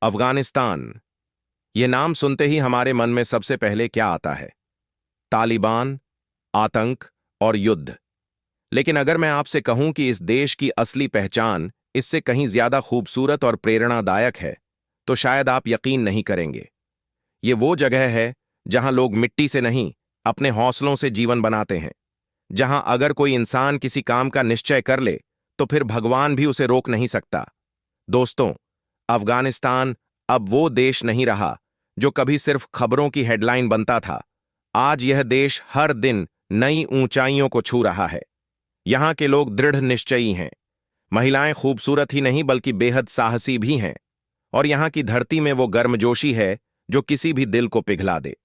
अफगानिस्तान। ये नाम सुनते ही हमारे मन में सबसे पहले क्या आता है? तालिबान, आतंक और युद्ध। लेकिन अगर मैं आपसे कहूं कि इस देश की असली पहचान इससे कहीं ज्यादा खूबसूरत और प्रेरणादायक है, तो शायद आप यकीन नहीं करेंगे। ये वो जगह है जहां लोग मिट्टी से नहीं, अपने हौसलों से जीवन बनाते हैं। जहां अगर कोई इंसान किसी काम का निश्चय कर ले, तो फिर भगवान भी उसे रोक नहीं सकता। दोस्तों, अफगानिस्तान अब वो देश नहीं रहा जो कभी सिर्फ खबरों की हेडलाइन बनता था। आज यह देश हर दिन नई ऊंचाइयों को छू रहा है। यहां के लोग दृढ़ निश्चयी हैं। महिलाएं खूबसूरत ही नहीं बल्कि बेहद साहसी भी हैं। और यहां की धरती में वो गर्मजोशी है जो किसी भी दिल को पिघला दे।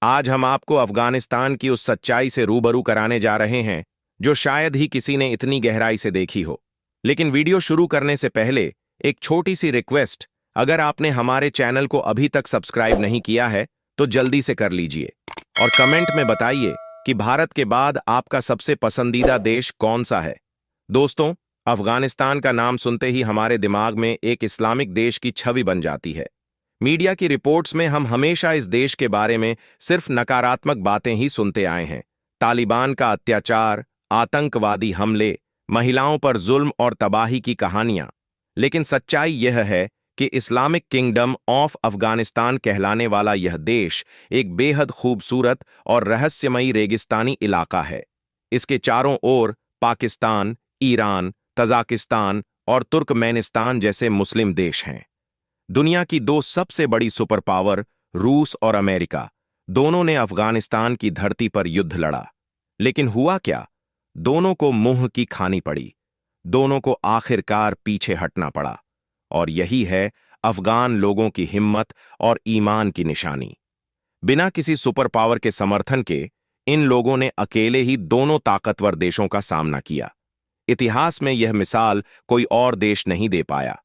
आज हम आपको अफगानिस्तान की उस सच्चाई से रूबरू कराने जा रहे हैं जो शायद ही किसी ने इतनी गहराई से देखी हो। लेकिन वीडियो शुरू करने से पहले एक छोटी सी रिक्वेस्ट, अगर आपने हमारे चैनल को अभी तक सब्सक्राइब नहीं किया है तो जल्दी से कर लीजिए और कमेंट में बताइए कि भारत के बाद आपका सबसे पसंदीदा देश कौन सा है। दोस्तों, अफगानिस्तान का नाम सुनते ही हमारे दिमाग में एक इस्लामिक देश की छवि बन जाती है। मीडिया की रिपोर्ट्स में हम हमेशा इस देश के बारे में सिर्फ नकारात्मक बातें ही सुनते आए हैं। तालिबान का अत्याचार, आतंकवादी हमले, महिलाओं पर जुल्म और तबाही की कहानियां। लेकिन सच्चाई यह है कि इस्लामिक किंगडम ऑफ अफगानिस्तान कहलाने वाला यह देश एक बेहद खूबसूरत और रहस्यमयी रेगिस्तानी इलाका है। इसके चारों ओर पाकिस्तान, ईरान, तजाकिस्तान और तुर्कमेनिस्तान जैसे मुस्लिम देश हैं। दुनिया की दो सबसे बड़ी सुपर पावर, रूस और अमेरिका, दोनों ने अफगानिस्तान की धरती पर युद्ध लड़ा। लेकिन हुआ क्या? दोनों को मुंह की खानी पड़ी। दोनों को आखिरकार पीछे हटना पड़ा। और यही है अफगान लोगों की हिम्मत और ईमान की निशानी। बिना किसी सुपर पावर के समर्थन के इन लोगों ने अकेले ही दोनों ताकतवर देशों का सामना किया। इतिहास में यह मिसाल कोई और देश नहीं दे पाया।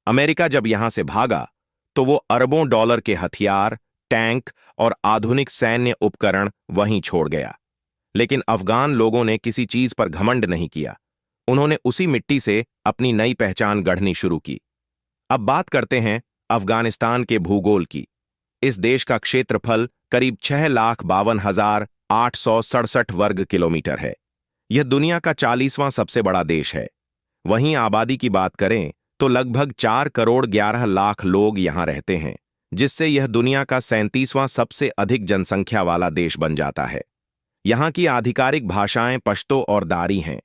अमेरिका जब यहां से भागा तो वो अरबों डॉलर के हथियार, टैंक और आधुनिक सैन्य उपकरण वहीं छोड़ गया। लेकिन अफगान लोगों ने किसी चीज पर घमंड नहीं किया। उन्होंने उसी मिट्टी से अपनी नई पहचान गढ़नी शुरू की। अब बात करते हैं अफगानिस्तान के भूगोल की। इस देश का क्षेत्रफल करीब 6,52,867 वर्ग किलोमीटर है। यह दुनिया का 40वां सबसे बड़ा देश है। वहीं आबादी की बात करें तो लगभग 4,11,00,000 लोग यहां रहते हैं, जिससे यह दुनिया का 37वां सबसे अधिक जनसंख्या वाला देश बन जाता है। यहां की आधिकारिक भाषाएं पश्तो और दारी हैं।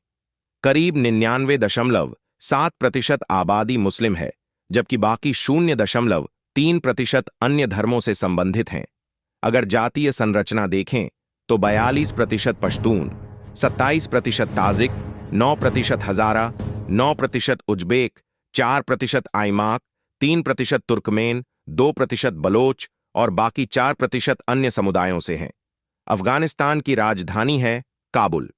करीब 99.7% आबादी मुस्लिम है, जबकि बाकी 0.3% अन्य धर्मों से संबंधित हैं। अगर जातीय संरचना देखें तो 42% पश्तून, 27% ताजिक, 9% हजारा, 9% उज्बेक, 4% आइमाक, 3% तुर्कमेन, 2% बलोच और बाकी 4% अन्य समुदायों से हैं। अफगानिस्तान की राजधानी है काबुल।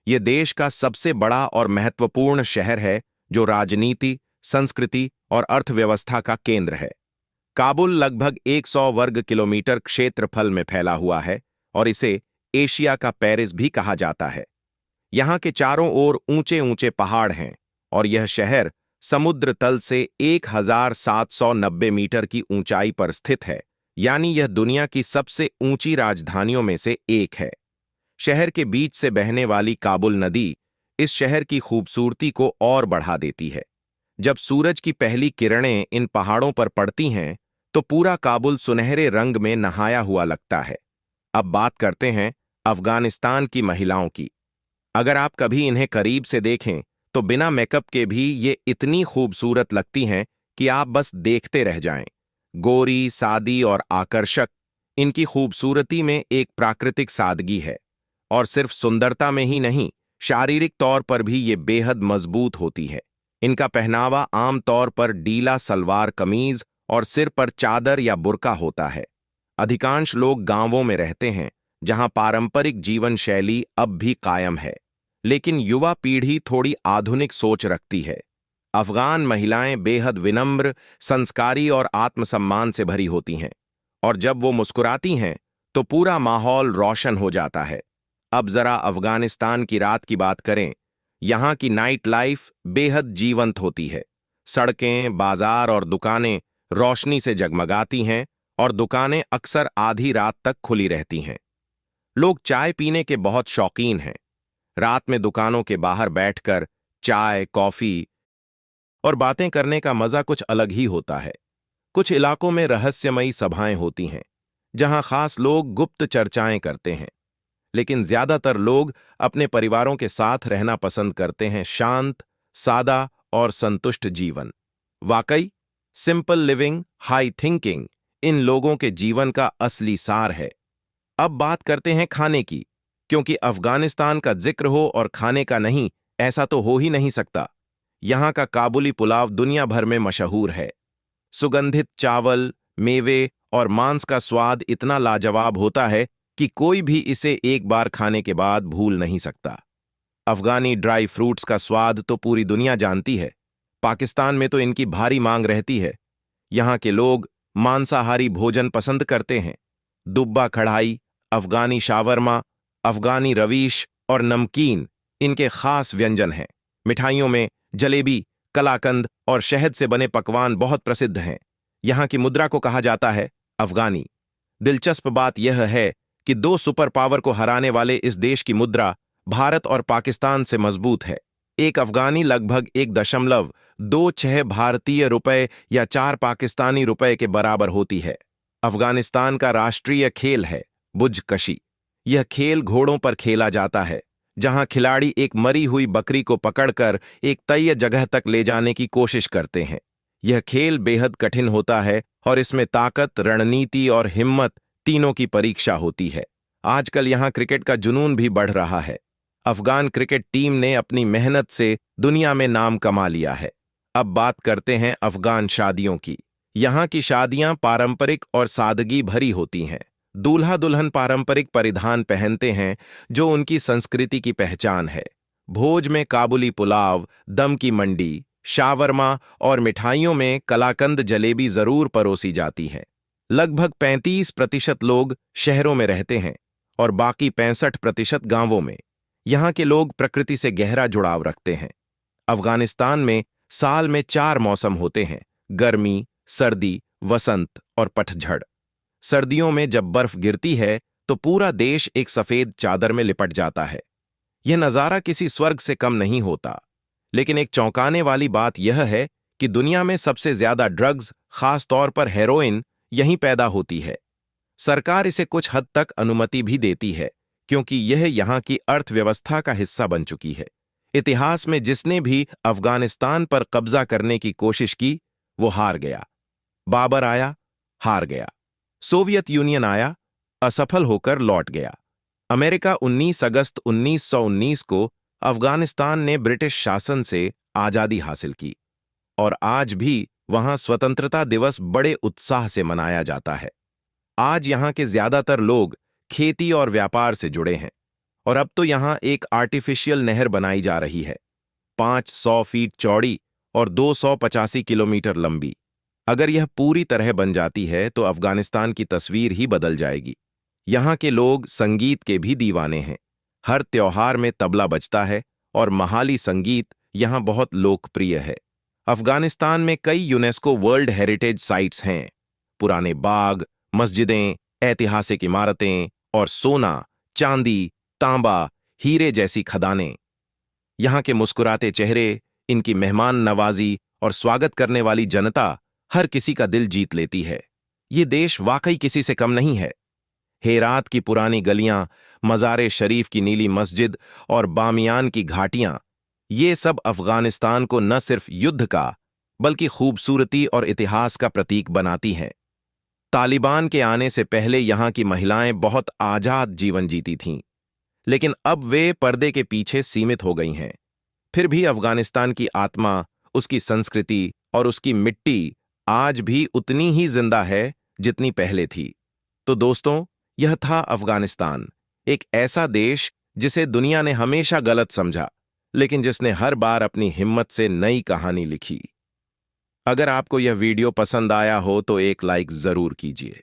यह देश का सबसे बड़ा और महत्वपूर्ण शहर है जो राजनीति, संस्कृति और अर्थव्यवस्था का केंद्र है। काबुल लगभग 100 वर्ग किलोमीटर क्षेत्रफल में फैला हुआ है और इसे एशिया का पेरिस भी कहा जाता है। यहां के चारों ओर ऊंचे ऊंचे पहाड़ हैं और यह शहर समुद्र तल से 1,790 मीटर की ऊंचाई पर स्थित है, यानी यह दुनिया की सबसे ऊंची राजधानियों में से एक है। शहर के बीच से बहने वाली काबुल नदी इस शहर की खूबसूरती को और बढ़ा देती है। जब सूरज की पहली किरणें इन पहाड़ों पर पड़ती हैं तो पूरा काबुल सुनहरे रंग में नहाया हुआ लगता है। अब बात करते हैं अफगानिस्तान की महिलाओं की। अगर आप कभी इन्हें करीब से देखें तो बिना मेकअप के भी ये इतनी खूबसूरत लगती हैं कि आप बस देखते रह जाएं। गोरी, सादी और आकर्षक, इनकी खूबसूरती में एक प्राकृतिक सादगी है। और सिर्फ सुंदरता में ही नहीं, शारीरिक तौर पर भी ये बेहद मजबूत होती है। इनका पहनावा आमतौर पर ढीला सलवार कमीज और सिर पर चादर या बुर्का होता है। अधिकांश लोग गांवों में रहते हैं जहां पारंपरिक जीवन शैली अब भी कायम है, लेकिन युवा पीढ़ी थोड़ी आधुनिक सोच रखती है। अफगान महिलाएं बेहद विनम्र, संस्कारी और आत्मसम्मान से भरी होती हैं और जब वो मुस्कुराती हैं तो पूरा माहौल रोशन हो जाता है। अब जरा अफगानिस्तान की रात की बात करें। यहाँ की नाइट लाइफ बेहद जीवंत होती है। सड़कें, बाजार और दुकानें रोशनी से जगमगाती हैं और दुकानें अक्सर आधी रात तक खुली रहती हैं। लोग चाय पीने के बहुत शौकीन हैं। रात में दुकानों के बाहर बैठकर चाय, कॉफी और बातें करने का मजा कुछ अलग ही होता है। कुछ इलाकों में रहस्यमयी सभाएं होती हैं, जहां खास लोग गुप्त चर्चाएं करते हैं, लेकिन ज्यादातर लोग अपने परिवारों के साथ रहना पसंद करते हैं। शांत, सादा और संतुष्ट जीवन। वाकई, simple living, high thinking in लोगों के जीवन का असली सार है। अब बात करते हैं खाने की, क्योंकि अफगानिस्तान का जिक्र हो और खाने का नहीं, ऐसा तो हो ही नहीं सकता। यहां का काबुली पुलाव दुनिया भर में मशहूर है। सुगंधित चावल, मेवे और मांस का स्वाद इतना लाजवाब होता है कि कोई भी इसे एक बार खाने के बाद भूल नहीं सकता। अफगानी ड्राई फ्रूट्स का स्वाद तो पूरी दुनिया जानती है। पाकिस्तान में तो इनकी भारी मांग रहती है। यहाँ के लोग मांसाहारी भोजन पसंद करते हैं। दुब्बा कढ़ाई, अफगानी शावरमा, अफगानी रवीश और नमकीन इनके खास व्यंजन हैं। मिठाइयों में जलेबी, कलाकंद और शहद से बने पकवान बहुत प्रसिद्ध हैं। यहाँ की मुद्रा को कहा जाता है अफगानी। दिलचस्प बात यह है कि दो सुपर पावर को हराने वाले इस देश की मुद्रा भारत और पाकिस्तान से मजबूत है। एक अफगानी लगभग 1.26 भारतीय रुपए या 4 पाकिस्तानी रुपए के बराबर होती है। अफगानिस्तान का राष्ट्रीय खेल है बुजकशी। यह खेल घोड़ों पर खेला जाता है, जहां खिलाड़ी एक मरी हुई बकरी को पकड़कर एक तय जगह तक ले जाने की कोशिश करते हैं। यह खेल बेहद कठिन होता है और इसमें ताकत, रणनीति और हिम्मत तीनों की परीक्षा होती है। आजकल यहां क्रिकेट का जुनून भी बढ़ रहा है। अफगान क्रिकेट टीम ने अपनी मेहनत से दुनिया में नाम कमा लिया है। अब बात करते हैं अफगान शादियों की। यहाँ की शादियां पारंपरिक और सादगी भरी होती हैं। दूल्हा दुल्हन पारंपरिक परिधान पहनते हैं, जो उनकी संस्कृति की पहचान है। भोज में काबुली पुलाव, दम की मंडी, शावरमा और मिठाइयों में कलाकंद, जलेबी जरूर परोसी जाती हैं। लगभग 35% लोग शहरों में रहते हैं और बाकी 65% गांवों में। यहाँ के लोग प्रकृति से गहरा जुड़ाव रखते हैं। अफगानिस्तान में साल में 4 मौसम होते हैं: गर्मी, सर्दी, वसंत और पतझड़। सर्दियों में जब बर्फ गिरती है तो पूरा देश एक सफेद चादर में लिपट जाता है। यह नज़ारा किसी स्वर्ग से कम नहीं होता। लेकिन एक चौंकाने वाली बात यह है कि दुनिया में सबसे ज्यादा ड्रग्स, खास तौर पर हेरोइन, यहीं पैदा होती है। सरकार इसे कुछ हद तक अनुमति भी देती है, क्योंकि यह यहाँ की अर्थव्यवस्था का हिस्सा बन चुकी है। इतिहास में जिसने भी अफगानिस्तान पर कब्जा करने की कोशिश की, वो हार गया। बाबर आया, हार गया। सोवियत यूनियन आया, असफल होकर लौट गया। अमेरिका 19 अगस्त 1919 को अफगानिस्तान ने ब्रिटिश शासन से आजादी हासिल की और आज भी वहां स्वतंत्रता दिवस बड़े उत्साह से मनाया जाता है। आज यहां के ज्यादातर लोग खेती और व्यापार से जुड़े हैं और अब तो यहां एक आर्टिफिशियल नहर बनाई जा रही है, 500 फीट चौड़ी और 285 किलोमीटर लंबी। अगर यह पूरी तरह बन जाती है तो अफगानिस्तान की तस्वीर ही बदल जाएगी। यहाँ के लोग संगीत के भी दीवाने हैं। हर त्योहार में तबला बजता है और महाली संगीत यहाँ बहुत लोकप्रिय है। अफगानिस्तान में कई यूनेस्को वर्ल्ड हेरिटेज साइट्स हैं। पुराने बाग, मस्जिदें, ऐतिहासिक इमारतें और सोना, चांदी, तांबा, हीरे जैसी खदानें। यहाँ के मुस्कुराते चेहरे, इनकी मेहमान नवाजी और स्वागत करने वाली जनता हर किसी का दिल जीत लेती है। ये देश वाकई किसी से कम नहीं है। हेरात की पुरानी गलियां, मज़ारे शरीफ की नीली मस्जिद और बामियान की घाटियां, ये सब अफगानिस्तान को न सिर्फ युद्ध का बल्कि खूबसूरती और इतिहास का प्रतीक बनाती हैं। तालिबान के आने से पहले यहाँ की महिलाएं बहुत आजाद जीवन जीती थीं, लेकिन अब वे पर्दे के पीछे सीमित हो गई हैं। फिर भी अफगानिस्तान की आत्मा, उसकी संस्कृति और उसकी मिट्टी आज भी उतनी ही जिंदा है जितनी पहले थी। तो दोस्तों, यह था अफगानिस्तान, एक ऐसा देश जिसे दुनिया ने हमेशा गलत समझा, लेकिन जिसने हर बार अपनी हिम्मत से नई कहानी लिखी। अगर आपको यह वीडियो पसंद आया हो तो एक लाइक जरूर कीजिए।